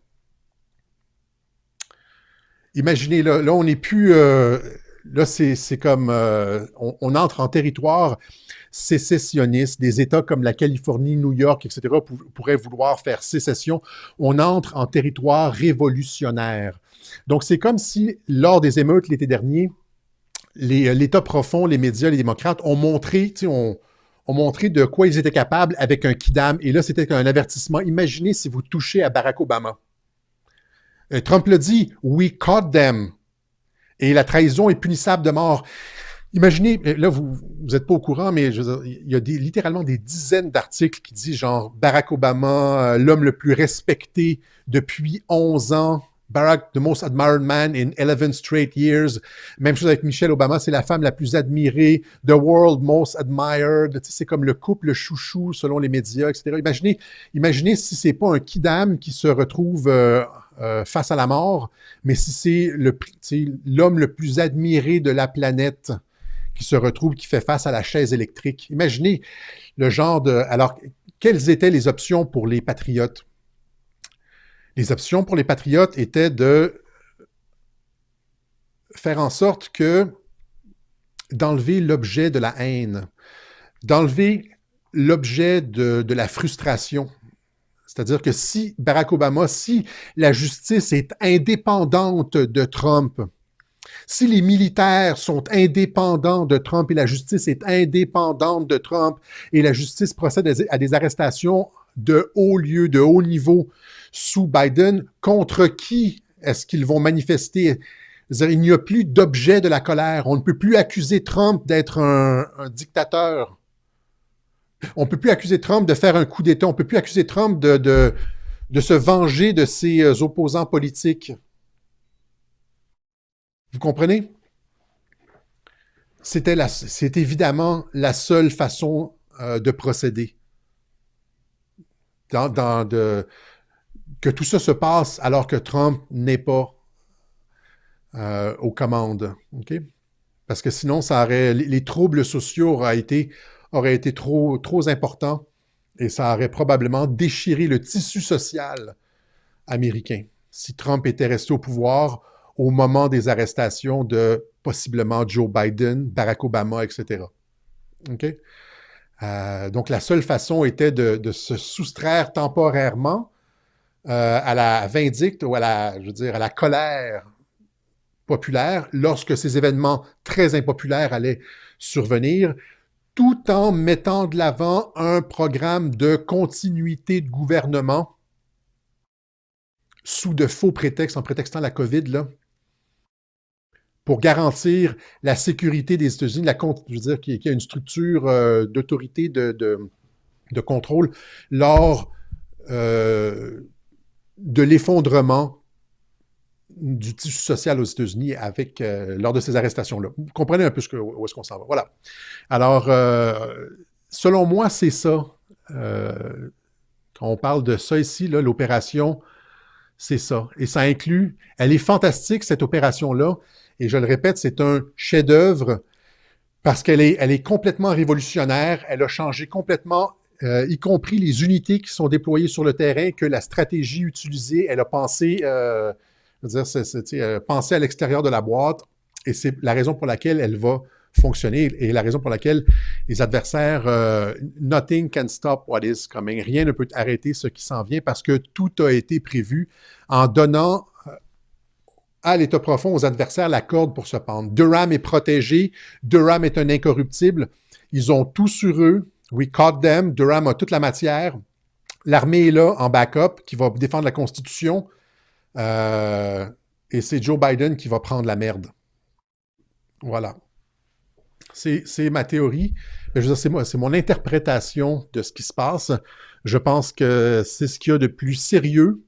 Imaginez, là on n'est plus... là, c'est comme... on entre en territoire sécessionniste. Des États comme la Californie, New York, etc. pourraient vouloir faire sécession. On entre en territoire révolutionnaire. Donc, c'est comme si, lors des émeutes l'été dernier, l'État profond, les médias, les démocrates ont montré de quoi ils étaient capables avec un kidam. Et là, c'était un avertissement. Imaginez si vous touchez à Barack Obama. Trump l'a dit, « We caught them ». Et la trahison est punissable de mort. Imaginez, là, vous n'êtes pas au courant, mais je veux dire, il y a littéralement des dizaines d'articles qui disent genre Barack Obama, l'homme le plus respecté depuis 11 ans, Barack, the most admired man in 11 straight years. Même chose avec Michelle Obama, c'est la femme la plus admirée, the world most admired. Tu sais, c'est comme le couple chouchou selon les médias, etc. Imaginez si c'est pas un kidam qui se retrouve face à la mort, mais si c'est l'homme le plus admiré de la planète qui se retrouve, qui fait face à la chaise électrique. Imaginez le genre de... Alors, quelles étaient les options pour les patriotes? Les options pour les patriotes étaient de faire en sorte d'enlever l'objet de la haine, d'enlever l'objet de la frustration. C'est-à-dire que si Barack Obama, si la justice est indépendante de Trump, si les militaires sont indépendants de Trump et la justice est indépendante de Trump et la justice procède à des arrestations de haut lieu, de haut niveau sous Biden, contre qui est-ce qu'ils vont manifester? C'est-à-dire, il n'y a plus d'objet de la colère. On ne peut plus accuser Trump d'être un dictateur. On ne peut plus accuser Trump de faire un coup d'État. On ne peut plus accuser Trump de se venger de ses opposants politiques. Vous comprenez? C'est évidemment la seule façon de procéder. Que tout ça se passe alors que Trump n'est pas aux commandes. OK? Parce que sinon, les troubles sociaux auraient été trop importants et ça aurait probablement déchiré le tissu social américain si Trump était resté au pouvoir au moment des arrestations de possiblement Joe Biden, Barack Obama, etc. OK? Donc, la seule façon était de se soustraire temporairement à la vindicte ou à la colère populaire lorsque ces événements très impopulaires allaient survenir, tout en mettant de l'avant un programme de continuité de gouvernement sous de faux prétextes, en prétextant la COVID, là, pour garantir la sécurité des États-Unis, je veux dire qu'il y a une structure d'autorité, de contrôle lors de l'effondrement du tissu social aux États-Unis lors de ces arrestations-là. Vous comprenez un peu où est-ce qu'on s'en va. Voilà. Alors, selon moi, c'est ça. Quand on parle de ça ici, là, l'opération, c'est ça. Et ça inclut, elle est fantastique, cette opération-là. Et je le répète, c'est un chef-d'œuvre parce qu'elle est complètement révolutionnaire. Elle a changé complètement, y compris les unités qui sont déployées sur le terrain, que la stratégie utilisée, elle a pensé, penser à l'extérieur de la boîte. Et c'est la raison pour laquelle elle va fonctionner et la raison pour laquelle les adversaires, nothing can stop what is coming. Rien ne peut arrêter ce qui s'en vient parce que tout a été prévu en donnant à l'état profond aux adversaires la corde pour se pendre. Durham est protégé. Durham est un incorruptible. Ils ont tout sur eux. We caught them. Durham a toute la matière. L'armée est là en backup qui va défendre la Constitution. Et c'est Joe Biden qui va prendre la merde. Voilà. C'est ma théorie. Je veux dire, c'est mon interprétation de ce qui se passe. Je pense que c'est ce qu'il y a de plus sérieux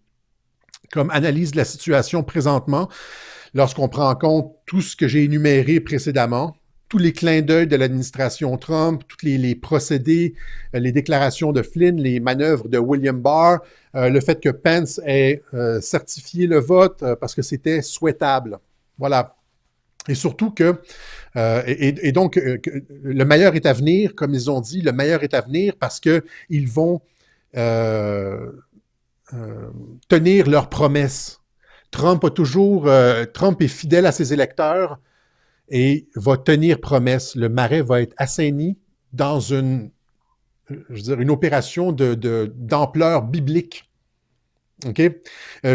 comme analyse de la situation présentement, lorsqu'on prend en compte tout ce que j'ai énuméré précédemment, tous les clins d'œil de l'administration Trump, tous les procédés, les déclarations de Flynn, les manœuvres de William Barr, le fait que Pence ait certifié le vote parce que c'était souhaitable. Voilà. Et surtout que, donc, le meilleur est à venir, comme ils ont dit, le meilleur est à venir parce qu'ils vont tenir leurs promesses. Trump est fidèle à ses électeurs et va tenir promesse. Le marais va être assaini dans une opération d'ampleur biblique. OK?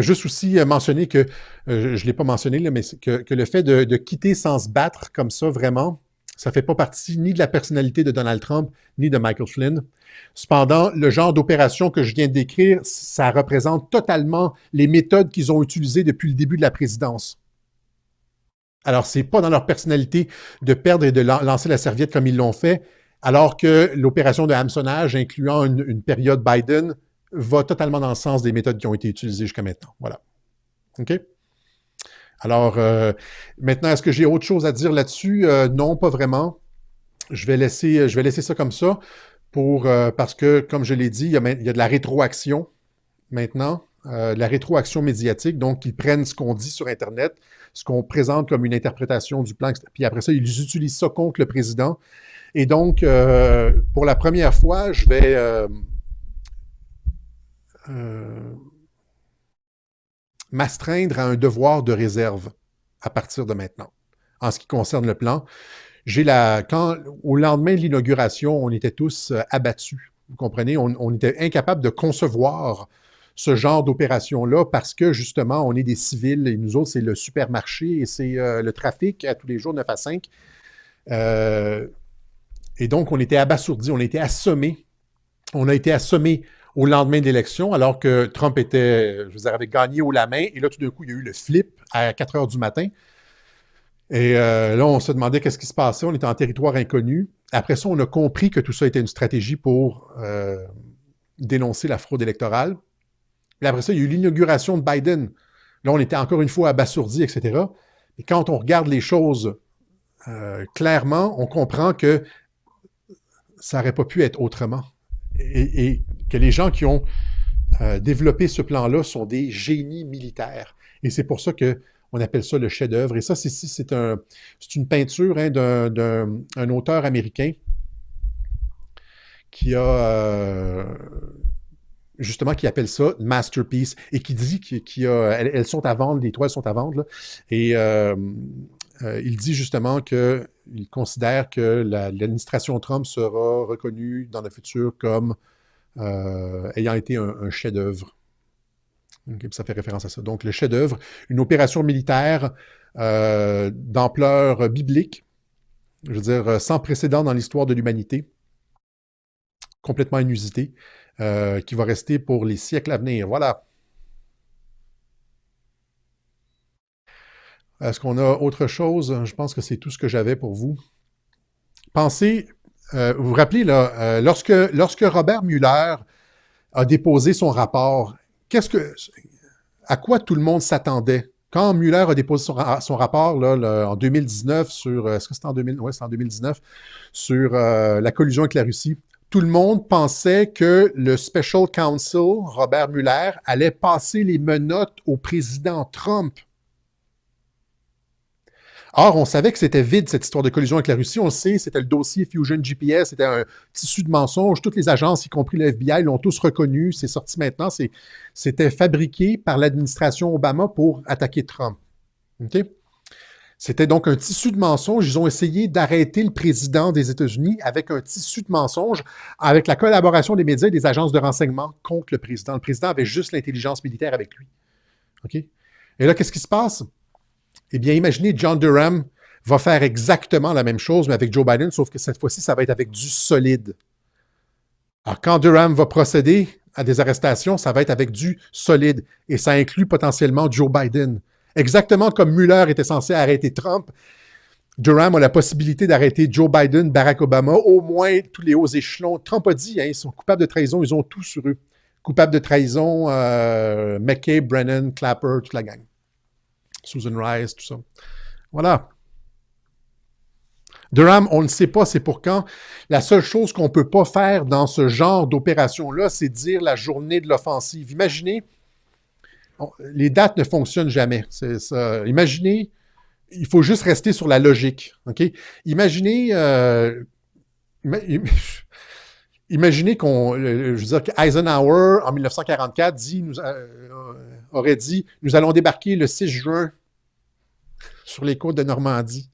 Juste aussi mentionner que, je ne l'ai pas mentionné, là, mais que le fait de quitter sans se battre comme ça, vraiment, ça ne fait pas partie ni de la personnalité de Donald Trump, ni de Michael Flynn. Cependant, le genre d'opération que je viens de décrire, ça représente totalement les méthodes qu'ils ont utilisées depuis le début de la présidence. Alors, ce n'est pas dans leur personnalité de perdre et de lancer la serviette comme ils l'ont fait, alors que l'opération de hameçonnage, incluant une période Biden, va totalement dans le sens des méthodes qui ont été utilisées jusqu'à maintenant. Voilà. OK? Alors, maintenant, est-ce que j'ai autre chose à dire là-dessus? Non, pas vraiment. Je vais laisser ça comme ça parce que, comme je l'ai dit, il y a de la rétroaction maintenant, de la rétroaction médiatique. Donc, ils prennent ce qu'on dit sur Internet, ce qu'on présente comme une interprétation du plan, puis après ça, ils utilisent ça contre le président. Et donc, pour la première fois, je vais m'astreindre à un devoir de réserve à partir de maintenant, en ce qui concerne le plan. Au lendemain de l'inauguration, on était tous abattus. Vous comprenez? On était incapables de concevoir ce genre d'opération-là parce que, justement, on est des civils et nous autres, c'est le supermarché et c'est le trafic à tous les jours, 9 à 5. Et donc, on était abasourdis, on était assommés. On a été assommés au lendemain de l'élection, alors que Trump avait gagné haut la main. Et là, tout d'un coup, il y a eu le flip à 4 heures du matin. Et là, on se demandait qu'est-ce qui se passait. On était en territoire inconnu. Après ça, on a compris que tout ça était une stratégie pour dénoncer la fraude électorale. Et après ça, il y a eu l'inauguration de Biden. Là, on était encore une fois abasourdis, etc. Et quand on regarde les choses clairement, on comprend que ça n'aurait pas pu être autrement. Et que les gens qui ont développé ce plan-là sont des génies militaires. Et c'est pour ça que On appelle ça le chef-d'œuvre. Et ça, c'est une peinture hein, d'un auteur américain qui a justement qui appelle ça masterpiece et qui dit qu'elles sont à vendre, les toiles sont à vendre. Là, et il dit justement qu'il considère que l'administration Trump sera reconnue dans le futur comme ayant été un chef-d'œuvre. Okay, ça fait référence à ça. Donc, le chef-d'œuvre, une opération militaire d'ampleur biblique, je veux dire, sans précédent dans l'histoire de l'humanité, complètement inusité, qui va rester pour les siècles à venir. Voilà. Est-ce qu'on a autre chose? Je pense que c'est tout ce que j'avais pour vous. Pensez, vous vous rappelez, là, lorsque Robert Mueller a déposé son rapport, à quoi tout le monde s'attendait? Quand Mueller a déposé son rapport là, en 2019 sur, est-ce que c'était en 2000? Ouais, c'est en 2019, sur la collusion avec la Russie, tout le monde pensait que le Special Counsel, Robert Mueller, allait passer les menottes au président Trump. Or, on savait que c'était vide, cette histoire de collusion avec la Russie. On le sait, c'était le dossier Fusion GPS, c'était un tissu de mensonges. Toutes les agences, y compris le FBI, l'ont tous reconnu. C'est sorti maintenant. C'était fabriqué par l'administration Obama pour attaquer Trump. OK? C'était donc un tissu de mensonges. Ils ont essayé d'arrêter le président des États-Unis avec un tissu de mensonges, avec la collaboration des médias et des agences de renseignement contre le président. Le président avait juste l'intelligence militaire avec lui. OK? Et là, qu'est-ce qui se passe? Eh bien, imaginez, John Durham va faire exactement la même chose, mais avec Joe Biden, sauf que cette fois-ci, ça va être avec du solide. Alors, quand Durham va procéder à des arrestations, ça va être avec du solide. Et ça inclut potentiellement Joe Biden. Exactement comme Mueller était censé arrêter Trump, Durham a la possibilité d'arrêter Joe Biden, Barack Obama, au moins tous les hauts échelons. Trump a dit, hein, ils sont coupables de trahison, ils ont tout sur eux. Coupables de trahison, McCabe, Brennan, Clapper, toute la gang. Susan Rice, tout ça. Voilà. Durham, on ne sait pas c'est pour quand. La seule chose qu'on ne peut pas faire dans ce genre d'opération-là, c'est dire la journée de l'offensive. Imaginez, les dates ne fonctionnent jamais. C'est ça. Imaginez, il faut juste rester sur la logique. Okay? Imaginez, imaginez je veux dire qu'Eisenhower, en 1944, aurait dit « Nous allons débarquer le 6 juin sur les côtes de Normandie. »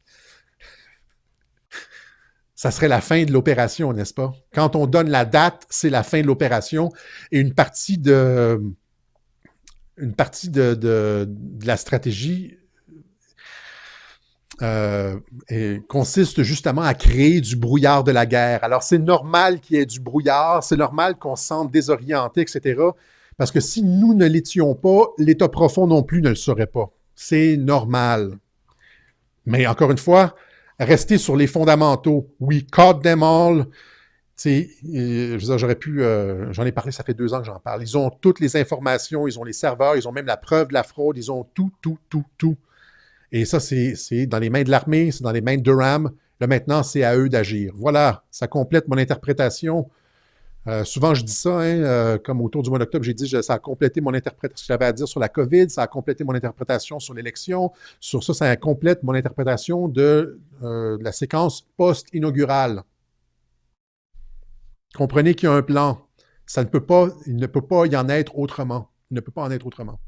Ça serait la fin de l'opération, n'est-ce pas? Quand on donne la date, c'est la fin de l'opération et une partie de la stratégie consiste justement à créer du brouillard de la guerre. Alors, c'est normal qu'il y ait du brouillard, c'est normal qu'on se sente désorienté, etc., parce que si nous ne l'étions pas, l'État profond non plus ne le saurait pas. C'est normal. Mais encore une fois, rester sur les fondamentaux. We caught them all. Je veux dire, j'aurais pu... j'en ai parlé, ça fait 2 ans que j'en parle. Ils ont toutes les informations, ils ont les serveurs, ils ont même la preuve de la fraude, ils ont tout. Et ça, c'est dans les mains de l'armée, c'est dans les mains de Durham. Là, maintenant, c'est à eux d'agir. Voilà, ça complète mon interprétation. Souvent, je dis ça, hein, comme autour du mois d'octobre, j'ai dit ça a complété mon interprétation, ce que j'avais à dire sur la COVID, ça a complété mon interprétation sur l'élection. Sur ça, ça complète mon interprétation de la séquence post-inaugurale. Comprenez qu'il y a un plan. Il ne peut pas y en être autrement. Il ne peut pas en être autrement.